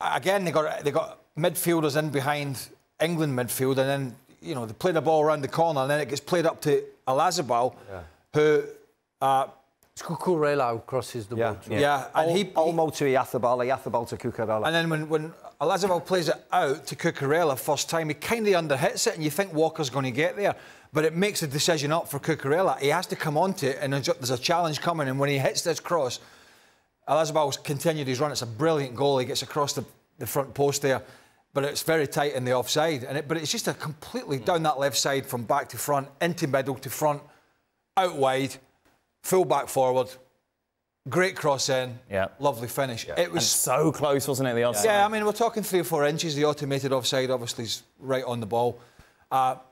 again, they got midfielders in behind England midfield, and then they play the ball around the corner, and then it gets played up to Olazabal, who. Cucurella crosses the ball. And he Olmo to Oyarzabal to Cucurella. And then when Olazabal plays it out to Cucurella first time, he kind of underhits it, and you think Walker's going to get there, but it makes the decision up for Cucurella. He has to come onto it, and there's a challenge coming, and when he hits this cross, Olazabal's continued his run. It's a brilliant goal. He gets across the front post there, but it's very tight in the offside. But it's just a completely down that left side from back to front, into middle to front, out wide. Full back forward, great cross in, lovely finish. It was so close, wasn't it, the offside? Yeah, I mean, we're talking 3 or 4 inches. The automated offside obviously is right on the ball.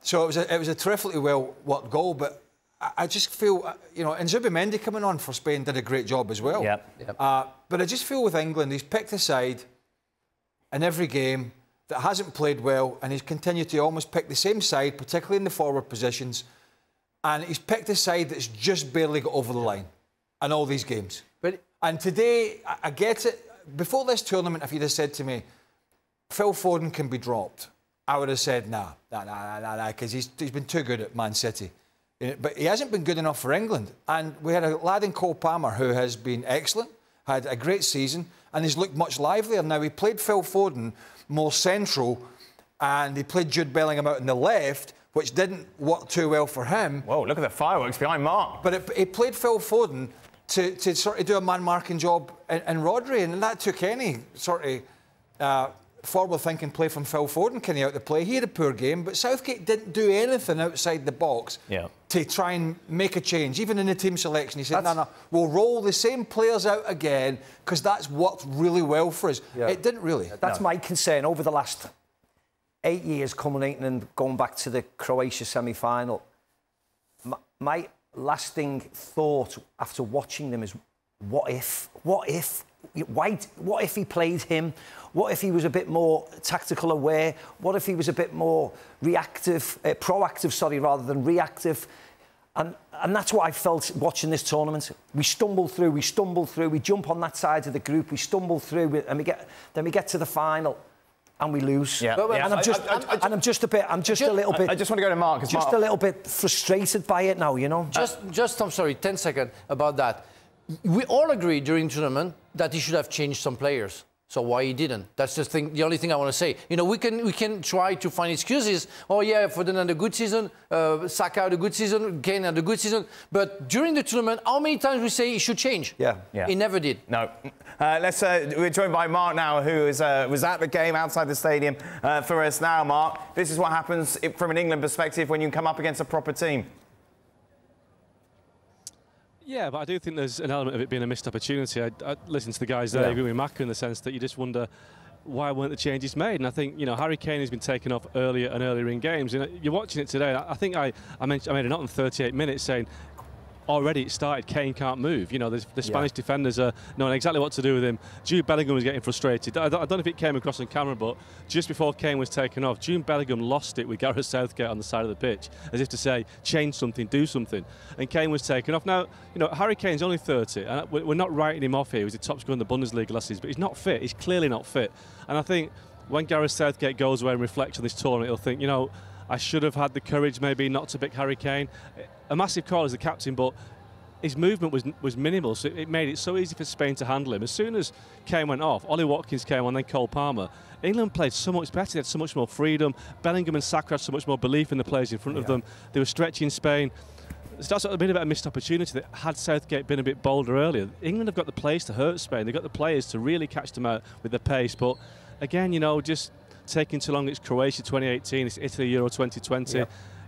So it was a terrifically well worked goal, but I just feel, and Zubimendi coming on for Spain did a great job as well. But I just feel with England, he's picked a side in every game that hasn't played well, and he's continued to almost pick the same side, particularly in the forward positions. And he's picked a side that's just barely got over the line in all these games. And today, I get it. Before this tournament, if you'd have said to me, Phil Foden can be dropped, I would have said, nah, because he's been too good at Man City. But he hasn't been good enough for England. And we had a lad in Cole Palmer who has been excellent, had a great season, and he's looked much livelier. Now, he played Phil Foden more central, and he played Jude Bellingham out on the left, which didn't work too well for him. Whoa, look at the fireworks behind Mark. But he played Phil Foden to sort of do a man-marking job in Rodri, and that took any sort of forward-thinking play from Phil Foden kind of out the play. He had a poor game, but Southgate didn't do anything outside the box to try and make a change. Even in the team selection, he said, no, we'll roll the same players out again because that's worked really well for us. It didn't really. That's my concern over the last 8 years, culminating and going back to the Croatia semi-final. My lasting thought after watching them is, what if he played him? What if he was a bit more tactical aware? What if he was a bit more proactive, rather than reactive? And that's what I felt watching this tournament. We stumble through, we jump on that side of the group, we stumble through, and we get to the final. And we lose. And I'm just a little bit. I just want to go to Mark. A little bit frustrated by it now, I'm sorry, 10 seconds about that. We all agree during the tournament that he should have changed some players. So why he didn't? That's the only thing I want to say. We can try to find excuses. Oh yeah, Foden had a good season, Saka had a good season, Kane had a good season. But during the tournament, how many times we say he should change? He never did. No. We're joined by Mark now, who was at the game outside the stadium for us now. Mark, this is what happens from an England perspective when you come up against a proper team. Yeah, but I do think there's an element of it being a missed opportunity. I listened to the guys there, agree with Maka in the sense that you just wonder why weren't the changes made. And I think, Harry Kane has been taken off earlier and earlier in games. And you're watching it today. I think I made a note in 38 minutes saying, already it started, Kane can't move. The Spanish defenders are knowing exactly what to do with him. Jude Bellingham was getting frustrated. I don't know if it came across on camera, but just before Kane was taken off, Jude Bellingham lost it with Gareth Southgate on the side of the pitch, as if to say, change something, do something. And Kane was taken off. Now, Harry Kane's only 30, and we're not writing him off here. He was the top scorer in the Bundesliga last season, but he's not fit. He's clearly not fit. And I think when Gareth Southgate goes away and reflects on this tournament, he'll think, I should have had the courage maybe not to pick Harry Kane. A massive call as the captain, but his movement was minimal, so it made it so easy for Spain to handle him. As soon as Kane went off, Ollie Watkins came on, then Cole Palmer. England played so much better. They had so much more freedom. Bellingham and Saka had so much more belief in the players in front of them. They were stretching Spain. So that's a bit of a missed opportunity that had Southgate been a bit bolder earlier. England have got the players to hurt Spain. They've got the players to really catch them out with the pace. But again, just taking too long. It's Croatia 2018. It's Italy Euro 2020.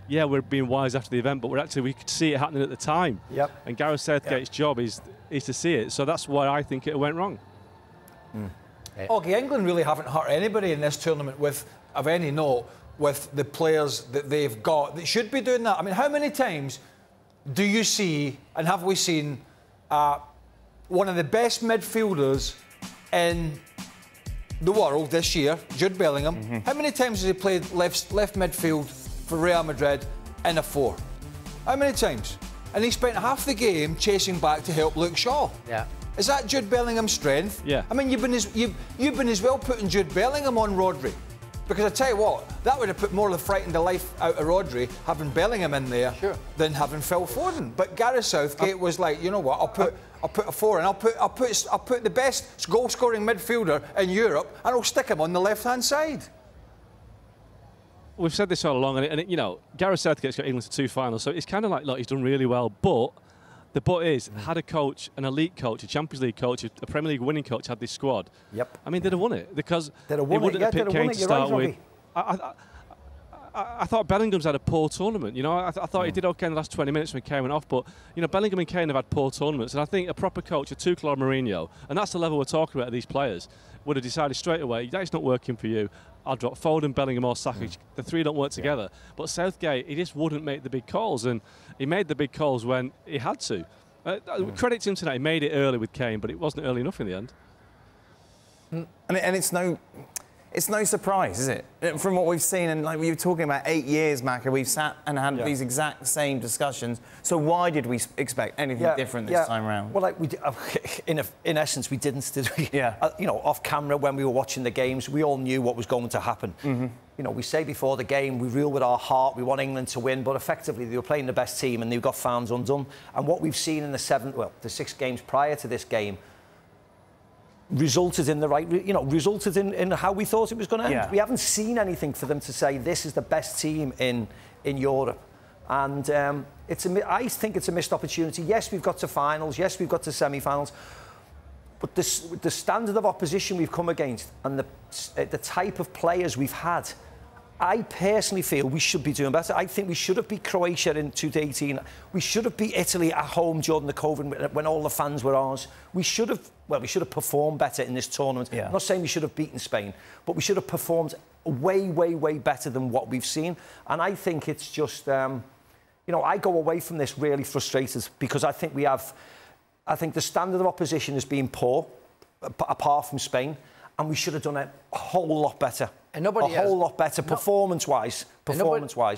Yeah, we're being wise after the event, but we could see it happening at the time. And Gareth Southgate's job is to see it. So that's why I think it went wrong. Okay, England really haven't hurt anybody in this tournament of any note with the players that they've got that should be doing that. I mean, how many times do you see, and have we seen, one of the best midfielders in the world this year, Jude Bellingham, how many times has he played left midfield for Real Madrid in a 4? How many times? And he spent half the game chasing back to help Luke Shaw. Is that Jude Bellingham's strength? Yeah. I mean, you've been as well putting Jude Bellingham on Rodri. Because I tell you what, that would have put more of the fright and the life out of Rodri, having Bellingham in there, than having Phil Foden. But Gareth Southgate was like, you know what, I'll put a 4 in. I'll put the best goal-scoring midfielder in Europe, and I'll stick him on the left-hand side. We've said this all along, and you know, Gareth Southgate's got England to 2 finals, so it's kind of like, look, he's done really well, but the but is, had a coach, an elite coach, a Champions League coach, a Premier League winning coach had this squad. Yep. I mean, they'd have won it because they wouldn't have picked Kane to start with. Right, I thought Bellingham's had a poor tournament. You know, I thought he did okay in the last 20 minutes when Kane went off, but you know, Bellingham and Kane have had poor tournaments, and I think a proper coach, a Tuchel or Mourinho, and that's the level we're talking about of these players, would have decided straight away that's not working for you. I'll drop Foden, Bellingham or Saka. The 3 don't work together. But Southgate, he just wouldn't make the big calls, and he made the big calls when he had to. Credit to him tonight. He made it early with Kane, but it wasn't early enough in the end. And it's no surprise, is it? From what we've seen, and like we were talking about 8 years, Macca, we've sat and had these exact same discussions. So why did we expect anything different this time around? Well, like we did, in essence, we didn't. Did we? Yeah. You know, off camera when we were watching the games, we all knew what was going to happen. You know, we say before the game, we rule with our heart, we want England to win, but effectively they were playing the best team and they got found undone. And what we've seen in the 6 games prior to this game resulted in resulted in how we thought it was going to end. Yeah. We haven't seen anything for them to say this is the best team in Europe. And I think it's a missed opportunity. Yes, we've got to finals. Yes, we've got to semi-finals. But the standard of opposition we've come against and the type of players we've had, I personally feel we should be doing better. I think we should have beat Croatia in 2018. We should have beat Italy at home during the COVID when all the fans were ours. We should have performed better in this tournament. I'm not saying we should have beaten Spain, but we should have performed way, way, way better than what we've seen. And I think it's just, you know, I go away from this really frustrated because I think the standard of opposition has been poor, apart from Spain, and we should have done it a whole lot better. And a whole lot better, performance-wise.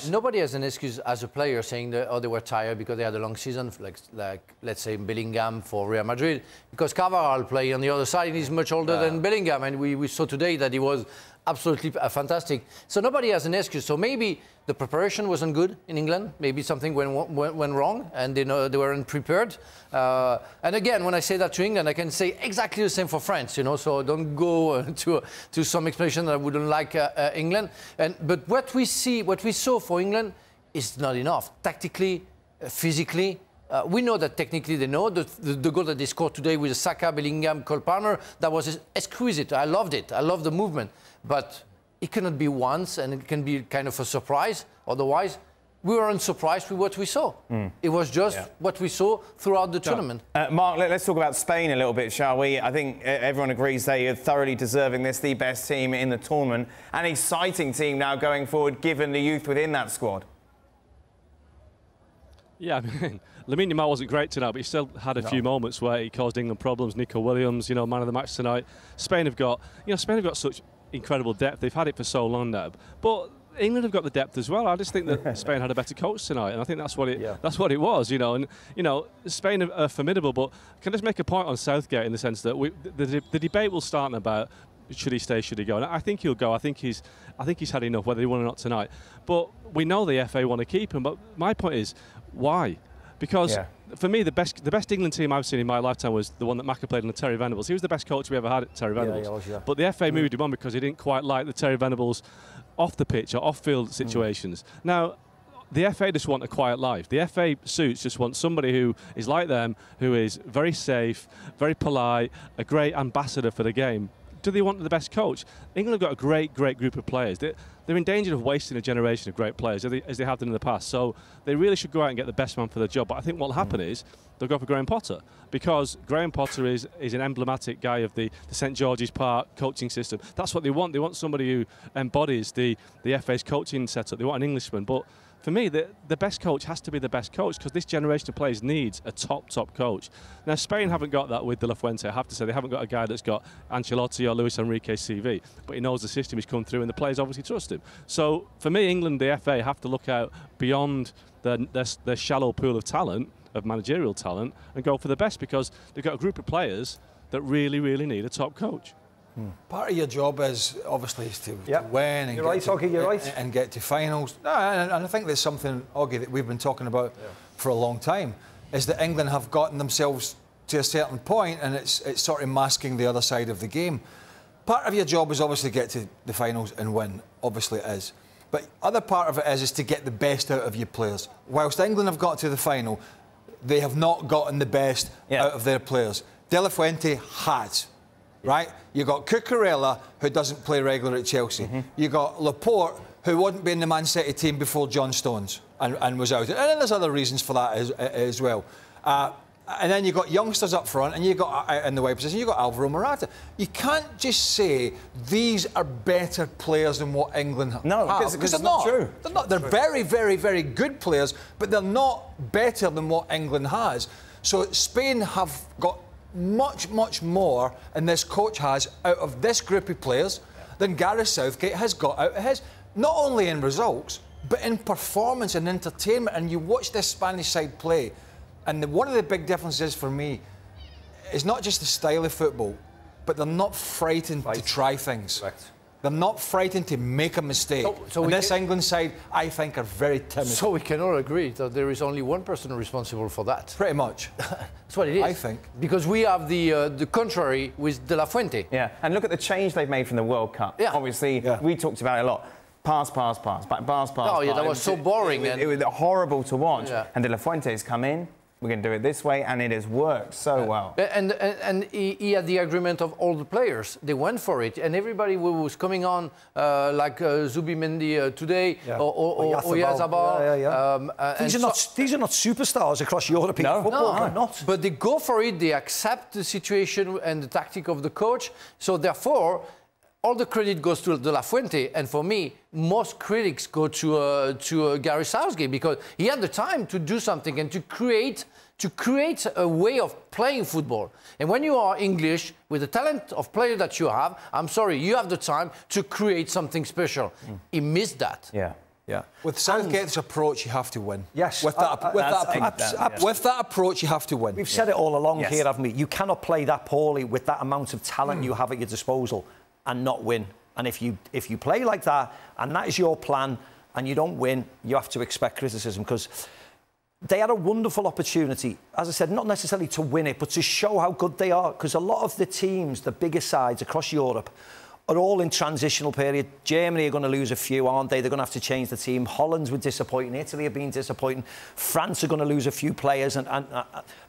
Nobody has an excuse as a player saying that, they were tired because they had a long season, like let's say Bellingham for Real Madrid, because Carvajal play on the other side, and he's much older than Bellingham, and we saw today that he was absolutely fantastic. So nobody has an excuse. So maybe the preparation wasn't good in England. Maybe something went wrong, and they weren't prepared. And again, when I say that to England, I can say exactly the same for France. You know, so don't go to some explanation that I wouldn't like England. But what we saw for England is not enough. Tactically, physically. We know that technically they know. The goal that they scored today with Saka, Bellingham, Cole Palmer, that was exquisite. I loved it. I love the movement. But it cannot be once, and it can be kind of a surprise. Otherwise, we weren't surprised with what we saw. It was just what we saw throughout the tournament. Mark, let's talk about Spain a little bit, shall we? I think everyone agrees they are thoroughly deserving this, the best team in the tournament. An exciting team now going forward, given the youth within that squad. Yeah, I mean, Lamine Yamal wasn't great tonight, but he still had a few moments where he caused England problems. Nico Williams, you know, man of the match tonight. Spain have got such incredible depth. They've had it for so long now. But England have got the depth as well. I just think that Spain had a better coach tonight, and I think that's what it was, you know. And you know, Spain are formidable, but can I just make a point on Southgate in the sense that the debate will start about should he stay, should he go? And I think he'll go. I think he's had enough, whether he won or not tonight. But we know the FA want to keep him. But my point is, why? Because for me, the best England team I've seen in my lifetime was the one that Macca played under Terry Venables. He was the best coach we ever had at Terry Venables. But the FA moved him on because he didn't quite like the Terry Venables off the pitch or off-field situations. Now, the FA just want a quiet life. The FA suits just want somebody who is like them, who is very safe, very polite, a great ambassador for the game. Do they want the best coach? England have got a great group of players. They're in danger of wasting a generation of great players, as they have done in the past. So they really should go out and get the best man for the job. But I think what will happen is they'll go for Graham Potter, because Graham Potter is an emblematic guy of the St George's Park coaching system. That's what they want. They want somebody who embodies the FA's coaching setup. They want an Englishman. But for me, the best coach has to be the best coach, because this generation of players needs a top coach. Now, Spain haven't got that with De La Fuente. I have to say, they haven't got a guy that's got Ancelotti or Luis Enrique's CV, but he knows the system he's come through, and the players obviously trust him. So for me, England, the FA, have to look out beyond their shallow pool of talent of managerial talent and go for the best, because they've got a group of players that really, really need a top coach. Part of your job is obviously to win and and get to finals. No, and I think there's something, Oggy, that we've been talking about for a long time, is that England have gotten themselves to a certain point, and it's sort of masking the other side of the game. Part of your job is obviously to get to the finals and win. Obviously it is. But other part of it is to get the best out of your players. Whilst England have got to the final, they have not gotten the best out of their players. De La Fuente has. Right? You got Cucurella, who doesn't play regular at Chelsea. You got Laporte, who wouldn't be in the Man City team before John Stones and was out. And there's other reasons for that as well. And then you got youngsters up front, and you got in the wide position. You got Alvaro Morata. You can't just say these are better players than what England have. No, because they're not true. They're not. They're very, very, very good players, but they're not better than what England has. So Spain have got much, much more, and this coach has, out of this group of players than Gareth Southgate has got out of his. Not only in results, but in performance and entertainment. And you watch this Spanish side play, and one of the big differences for me is not just the style of football, but they're not frightened to try things. Correct. They're not frightened to make a mistake. And this England side, I think, are very timid. So we can all agree that there is only one person responsible for that. Pretty much. That's what it is. I think. Because we have the contrary with De La Fuente. Yeah, and look at the change they've made from the World Cup. Yeah. Obviously, we talked about it a lot. Pass, pass, pass, pass. Oh, yeah, that was so boring. It was horrible to watch. Yeah. And De La Fuente's come in. We're going to do it this way, and it has worked so well. And he had the agreement of all the players. They went for it, and everybody who was coming on, like Zubimendi today, or Oyarzabal. These are not superstars across European football. No, they're not. But they go for it. They accept the situation and the tactic of the coach. So therefore, all the credit goes to De La Fuente, and for me, most critics go to Gareth Southgate, because he had the time to do something and to create a way of playing football. And when you are English, with the talent of player that you have, I'm sorry, you have the time to create something special. He missed that. Yeah. With Southgate's approach, you have to win. Yes. With that approach, you have to win. We've said it all along here, haven't we? You cannot play that poorly with that amount of talent you have at your disposal and not win. And if you play like that, and that is your plan, and you don't win, you have to expect criticism, because they had a wonderful opportunity, as I said, not necessarily to win it, but to show how good they are, because a lot of the teams, the bigger sides across Europe, are all in transitional period. Germany are going to lose a few, aren't they? They're going to have to change the team. Holland's were disappointing. Italy have been disappointing. France are going to lose a few players and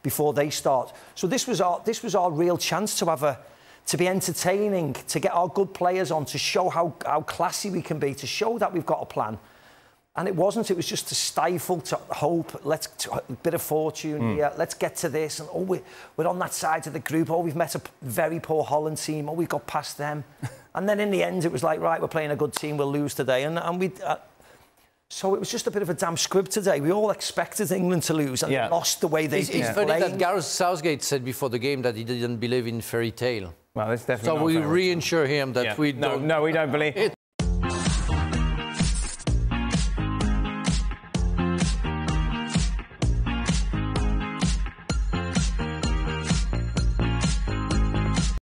before they start. So this was our real chance to be entertaining, to get our good players on, to show how classy we can be, to show that we've got a plan. And it wasn't. It was just to stifle, to hope, a bit of fortune here, let's get to this. And, we're on that side of the group. We've met a very poor Holland team. We've got past them. And then in the end, it was like, right, we're playing a good team, we'll lose today. And we... So it was just a bit of a damn squib today. We all expected England to lose and lost the way they did. It's funny that Gareth Southgate said before the game that he didn't believe in fairy tale. Well, that's definitely so we reassure him that we don't. No, we don't believe.